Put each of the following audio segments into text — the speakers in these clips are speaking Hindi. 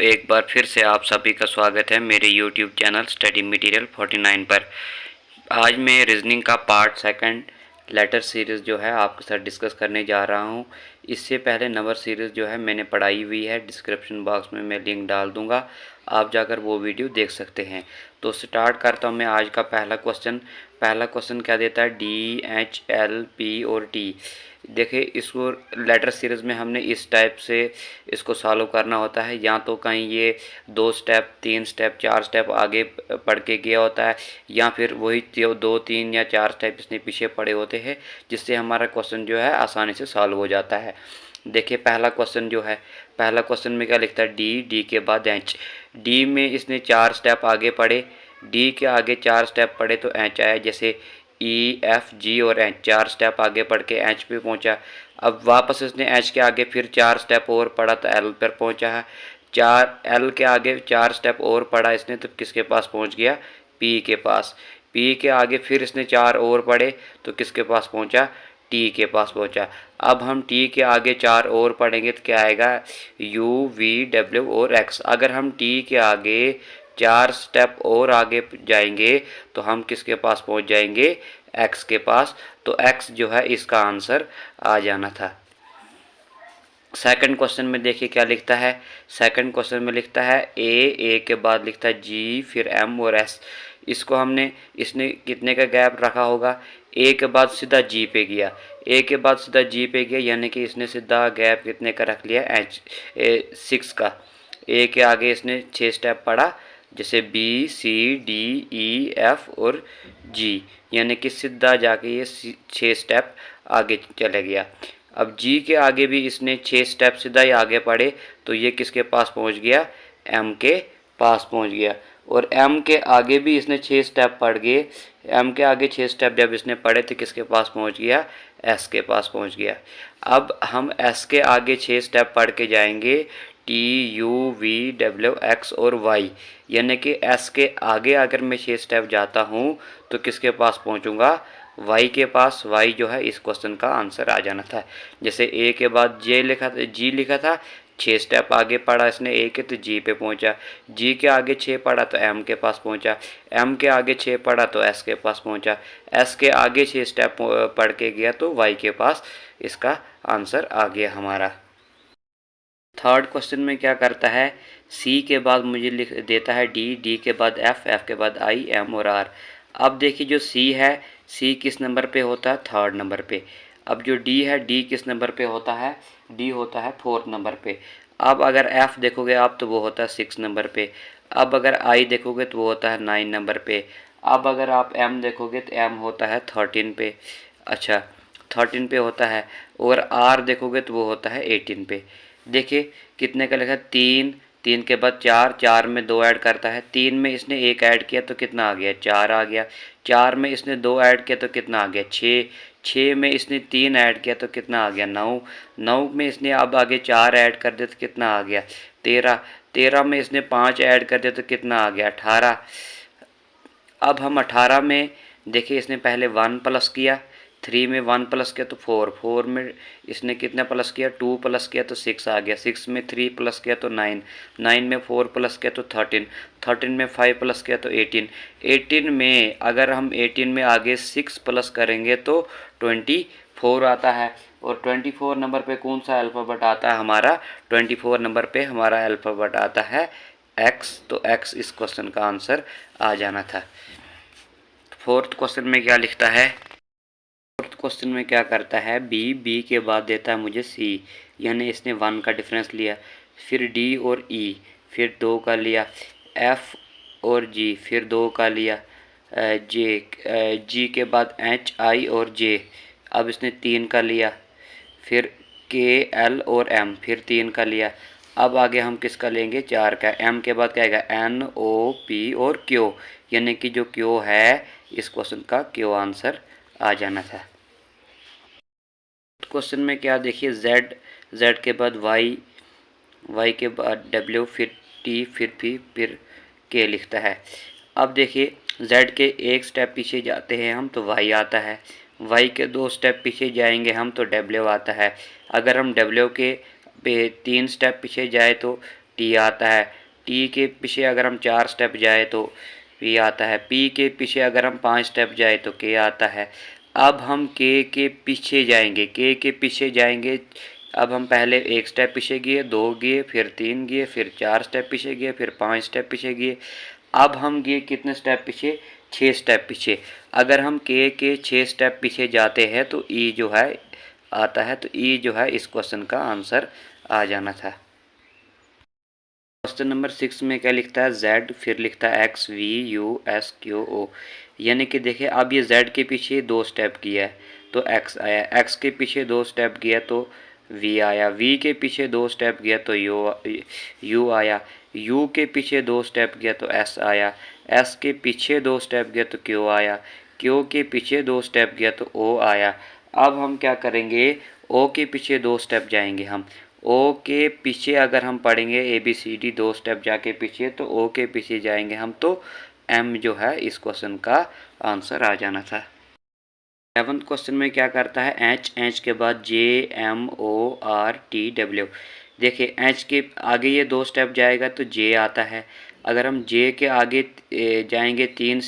एक बार फिर से आप सभी का स्वागत है मेरे YouTube चैनल स्टडी मटेरियल 49 पर। आज मैं रीजनिंग का पार्ट सेकंड लेटर सीरीज़ जो है आपके साथ डिस्कस करने जा रहा हूं। इससे पहले नंबर सीरीज़ जो है मैंने पढ़ाई हुई है, डिस्क्रिप्शन बॉक्स में मैं लिंक डाल दूंगा, आप जाकर वो वीडियो देख सकते हैं। तो स्टार्ट करता हूं मैं आज का पहला क्वेश्चन क्या देता है, DHLP और T। देखिए इसको लेटर सीरीज़ में हमने इस टाइप से इसको सॉल्व करना होता है, या तो कहीं ये 2 स्टेप 3 स्टेप 4 स्टेप आगे पढ़ के गया होता है, या फिर वही 2 3 या 4 स्टेप इसने पीछे पड़े होते हैं, जिससे हमारा क्वेश्चन जो है आसानी से सॉल्व हो जाता है। देखिए पहला क्वेश्चन में क्या लिखता है, डी के बाद एच। डी में इसने 4 स्टेप आगे पढ़े, डी के आगे 4 स्टेप पढ़े तो एच आया। जैसे E, F, G और एच 4 स्टेप आगे पढ़ के एच पे पहुंचा। अब वापस इसने एच के आगे फिर 4 स्टेप और पढ़ा तो एल पर पहुंचा है। एल के आगे 4 स्टेप और पढ़ा इसने तो किसके पास पहुंच गया, पी के पास। पी के आगे फिर इसने 4 और पढ़े तो किसके पास पहुंचा, टी के पास पहुंचा। अब हम टी के आगे 4 और पढ़ेंगे तो क्या आएगा, यू वी डब्ल्यू और एक्स। अगर हम टी के आगे 4 स्टेप और आगे जाएंगे तो हम किसके पास पहुंच जाएंगे, एक्स के पास। तो एक्स जो है इसका आंसर आ जाना था। सेकंड क्वेश्चन में देखिए क्या लिखता है। सेकंड क्वेश्चन में लिखता है ए के बाद लिखता है जी, फिर एम और एस। इसने कितने का गैप रखा होगा, ए के बाद सीधा जी पे गया, यानी कि इसने सीधा गैप कितने का रख लिया, एच 6 का। ए के आगे इसने 6 स्टेप पढ़ा, जैसे B C D E F और जी, यानी कि सीधा जाके ये 6 स्टेप आगे चले गया। अब जी के आगे भी इसने 6 स्टेप सीधा ही आगे पढ़े तो ये किसके पास पहुंच गया, एम के पास पहुंच गया। और एम के आगे भी इसने 6 स्टेप पढ़ गए, एम के आगे 6 स्टेप जब इसने पढ़े तो किसके पास पहुंच गया, एस के पास पहुंच गया। अब हम एस के आगे 6 स्टेप पढ़ के जाएंगे, T U V W x और वाई, यानी कि एस के आगे अगर मैं 6 स्टेप जाता हूँ तो किसके पास पहुँचूँगा, वाई के पास। वाई जो है इस क्वेश्चन का आंसर आ जाना था। जैसे ए के बाद जी लिखा था, 6 स्टेप आगे पढ़ा इसने ए के तो जी पे पहुंचा, जी के आगे 6 पढ़ा तो एम के पास पहुंचा, एम के आगे 6 पढ़ा तो एस के पास पहुंचा, एस के आगे 6 स्टेप पढ़ के गया तो वाई के पास इसका आंसर आ गया हमारा। थर्ड क्वेश्चन में क्या करता है, सी के बाद मुझे लिख देता है डी के बाद एफ के बाद आई एम और आर। अब देखिए जो सी है, सी किस नंबर पे होता है, थर्ड नंबर पे। अब जो डी है, डी किस नंबर पे होता है, डी होता है फोर्थ नंबर पे। अब अगर एफ देखोगे आप तो वो होता है 6 नंबर पे। अब अगर आई देखोगे तो वो होता है 9 नंबर पे। अब अगर आप एम देखोगे तो एम होता है 13 पे, अच्छा 13 पे होता है। और आर देखोगे तो वो होता है 18 पे। देखिए कितने का लिखा है, 3 के बाद 4 में 2 ऐड करता है, 3 में इसने 1 ऐड किया तो कितना आ गया, 4 आ गया। 4 में इसने 2 ऐड किया तो कितना आ गया, 6 में इसने 3 ऐड किया तो कितना आ गया, 9 में इसने अब आगे 4 ऐड कर दिया तो कितना आ गया, 13 में इसने 5 ऐड कर दिया तो कितना आ गया, 18। अब हम 18 में देखिए इसने पहले 1 प्लस किया, 3 में 1 प्लस किया तो 4 में इसने कितना प्लस किया, 2 प्लस किया तो 6 आ गया, 6 में 3 प्लस किया तो 9 में 4 प्लस किया तो 13 में 5 प्लस किया तो 18 में अगर हम 18 में आगे 6 प्लस करेंगे तो 24 आता है। और 24 नंबर पे कौन सा अल्फ़ाबेट आता है हमारा, 24 नंबर पे हमारा अल्फ़ाबेट आता है एक्स। तो एक्स इस क्वेश्चन का आंसर आ जाना था। फोर्थ क्वेश्चन में क्या लिखता है, क्वेश्चन में क्या करता है, बी के बाद देता है मुझे सी, यानी इसने 1 का डिफरेंस लिया, फिर डी और ई फिर 2 का लिया, एफ और जी फिर 2 का लिया, जी के बाद एच आई और जे, अब इसने 3 का लिया, फिर के एल और एम फिर 3 का लिया। अब आगे हम किसका लेंगे, 4 का। एम के बाद क्या आएगा, एन ओ पी और क्यू, यानी कि जो क्यू है इस क्वेश्चन का क्यू आंसर आ जाना था। क्वेश्चन में क्या देखिए, जेड के बाद वाई के बाद डब्ल्यू फिर टी फिर पी फिर के लिखता है। अब देखिए जेड के 1 स्टेप पीछे जाते हैं हम तो वाई आता है, वाई के 2 स्टेप पीछे जाएंगे हम तो डब्ल्यू आता है। अगर हम डब्ल्यू के 3 स्टेप पीछे जाए तो टी आता है। टी के पीछे अगर हम 4 स्टेप जाए तो पी आता है। पी के पीछे अगर हम 5 स्टेप जाए तो के आता है। अब हम के पीछे जाएंगे, के पीछे जाएंगे। अब हम पहले 1 स्टेप पीछे गए, 2 गए, फिर 3 गए, फिर 4 स्टेप पीछे गए, फिर 5 स्टेप पीछे गए। अब हम गए कितने स्टेप पीछे? 6 स्टेप पीछे। अगर हम के 6 स्टेप पीछे जाते हैं तो ई जो है आता है, तो ई जो है इस क्वेश्चन का आंसर आ जाना था। क्वेश्चन नंबर 6 में क्या लिखता है? Z, फिर लिखता है X, V, U, S, Q, O। यानी कि देखिए अब ये Z के पीछे 2 स्टेप किया है तो X आया, X के पीछे 2 स्टेप गया तो V आया, V के पीछे 2 स्टेप गया तो U आया, U के पीछे 2 स्टेप गया तो S आया, S के पीछे 2 स्टेप गया तो Q आया, Q के पीछे 2 स्टेप गया तो O आया। अब हम क्या करेंगे? O के पीछे 2 स्टेप जाएंगे हम। ओ के पीछे अगर हम पढ़ेंगे ABCD 2 स्टेप जाके पीछे, तो ओ के पीछे जाएंगे हम तो M जो है इस क्वेश्चन का आंसर आ जाना था। 7th क्वेश्चन में क्या करता है? एच के बाद JMORTW। देखिए एच के आगे ये 2 स्टेप जाएगा तो J आता है। अगर हम J के आगे जाएंगे 3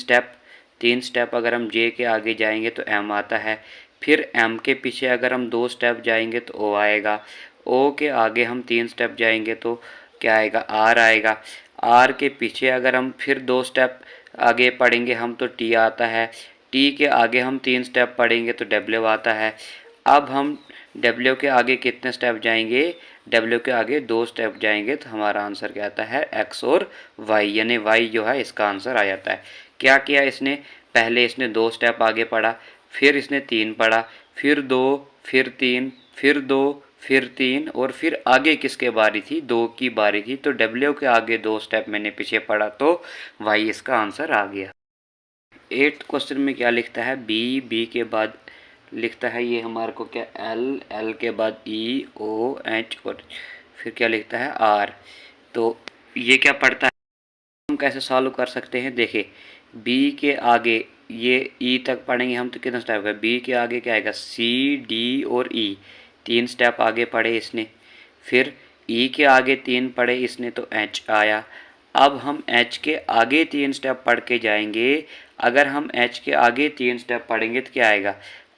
स्टेप अगर हम J के आगे जाएंगे तो M आता है। फिर M के पीछे अगर हम 2 स्टेप जाएंगे तो O आएगा। O के आगे हम 3 स्टेप जाएंगे तो क्या आएगा? R आएगा। R के पीछे अगर हम फिर 2 स्टेप आगे पढ़ेंगे हम तो T आता है। T के आगे हम 3 स्टेप पढ़ेंगे तो W आता है। अब हम W के आगे कितने स्टेप जाएंगे? W के आगे 2 स्टेप जाएंगे तो हमारा आंसर क्या आता है? X और Y, यानी Y जो है इसका आंसर आ जाता है। क्या किया इसने? पहले इसने 2 स्टेप आगे पढ़ा, फिर इसने 3 पढ़ा, फिर 2, फिर 3, फिर 2, फिर 3 और फिर आगे किसके बारी थी? 2 की बारी थी तो W के आगे 2 स्टेप मैंने पीछे पढ़ा तो Y इसका आंसर आ गया। 8th क्वेश्चन में क्या लिखता है? बी के बाद लिखता है ये हमारे को क्या? एल के बाद EOH और फिर क्या लिखता है? R। तो ये क्या पढ़ता है? हम कैसे सॉल्व कर सकते हैं? देखिए बी के आगे ये ई तक पढ़ेंगे हम तो कितना स्टेप है? बी के आगे क्या आएगा? CD और E 3 स्टेप आगे पढ़े इसने। फिर ई के आगे 3 पढ़े इसने तो H आया। अब हम H के आगे 3 स्टेप पढ़ के जाएंगे। अगर हम H के आगे 3 स्टेप पढ़ेंगे तो क्या आएगा?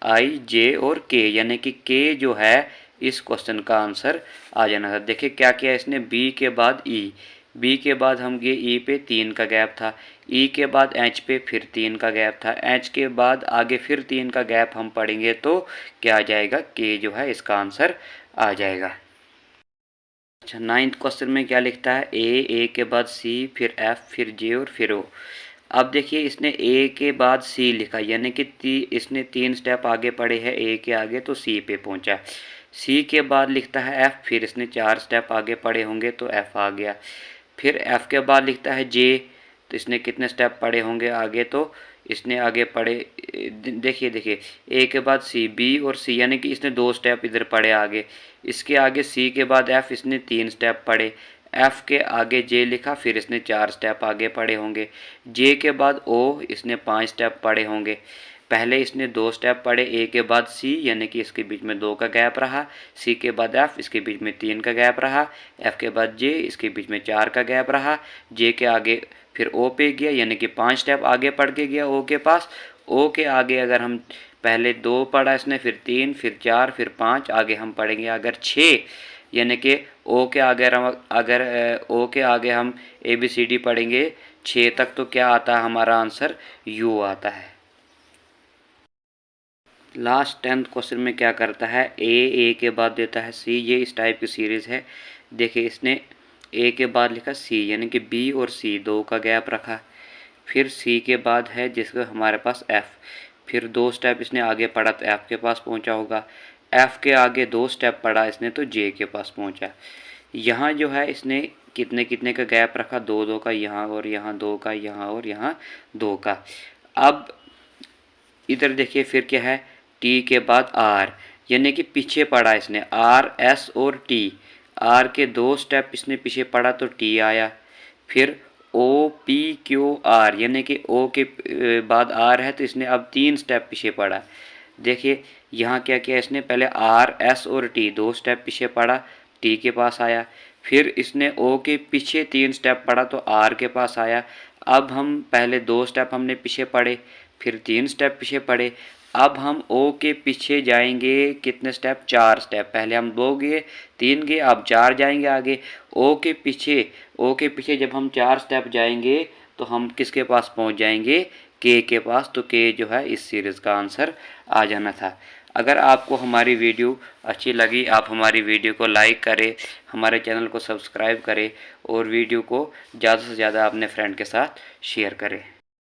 I, J और K, यानी कि K जो है इस क्वेश्चन का आंसर आ जाना था। देखिए क्या किया इसने? B के बाद E, B के बाद हम गए E पे 3 का गैप था, E के बाद H पे फिर 3 का गैप था, H के बाद आगे फिर 3 का गैप हम पढ़ेंगे तो क्या आ जाएगा? K जो है इसका आंसर आ जाएगा। अच्छा 9th क्वेश्चन में क्या लिखता है? ए के बाद C, फिर F, फिर J और फिर O। अब देखिए इसने A के बाद C लिखा, यानी कि इसने 3 स्टेप आगे पढ़े हैं A के आगे तो C पे पहुंचा। C के बाद लिखता है F, फिर इसने 4 स्टेप आगे पढ़े होंगे तो F आ गया। फिर F के बाद लिखता है J, तो इसने कितने स्टेप पढ़े होंगे आगे? तो इसने आगे पढ़े, देखिए A के बाद C, B और C, यानी कि इसने 2 स्टेप इधर पढ़े आगे। इसके आगे C के बाद F, इसने 3 स्टेप पढ़े। F के आगे J लिखा, फिर इसने 4 स्टेप आगे पढ़े होंगे। J के बाद O, इसने 5 स्टेप पढ़े होंगे। पहले इसने 2 स्टेप पढ़े A के बाद C, यानी कि इसके बीच में 2 का गैप रहा। C के बाद F, इसके बीच में 3 का गैप रहा। F के बाद J, इसके बीच में 4 का गैप रहा। J के आगे फिर O पे गया, यानी कि 5 स्टेप आगे पढ़ के गया O के पास। O के आगे अगर हम पहले 2 पढ़ा इसने, फिर 3, फिर 4, फिर 5, आगे हम पढ़ेंगे अगर 6, यानी कि O के आगे O के आगे हम ABCD पढ़ेंगे 6 तक तो क्या आता है हमारा आंसर? U आता है। लास्ट 10th क्वेश्चन में क्या करता है? ए के बाद देता है C, ये इस टाइप की सीरीज़ है। देखिए इसने A के बाद लिखा C, यानी कि B और C 2 का गैप रखा। फिर C के बाद है जिसका हमारे पास F, फिर 2 स्टेप इसने आगे पढ़ा तो F के पास पहुंचा होगा। F के आगे 2 स्टेप पढ़ा इसने तो J के पास पहुंचा। यहाँ जो है इसने कितने कितने का गैप रखा? 2 का यहाँ और यहाँ, 2 का यहाँ और यहाँ 2 का। अब इधर देखिए फिर क्या है? T के बाद R, यानी कि पीछे पढ़ा इसने R, S और T। R के 2 स्टेप इसने पीछे पढ़ा तो T आया। फिर O, P, Q, R, यानी कि O के बाद R है तो इसने अब 3 स्टेप पीछे पढ़ा। देखिए यहाँ क्या किया इसने? पहले R, S और T 2 स्टेप पीछे पढ़ा, T के पास आया। फिर इसने ओ के पीछे 3 स्टेप पढ़ा तो आर के पास आया। अब हम पहले 2 स्टेप हमने पीछे पढ़े, फिर 3 स्टेप पीछे पढ़े। अब हम ओ के पीछे जाएंगे कितने स्टेप, 4 स्टेप। पहले हम 2 गए, 3 गए, अब 4 जाएंगे आगे। ओ के पीछे जब हम 4 स्टेप जाएंगे तो हम किसके पास पहुंच जाएंगे, के पास। तो के जो है इस सीरीज़ का आंसर आ जाना था। अगर आपको हमारी वीडियो अच्छी लगी, आप हमारी वीडियो को लाइक करें, हमारे चैनल को सब्सक्राइब करें और वीडियो को ज़्यादा से ज़्यादा अपने फ्रेंड के साथ शेयर करें।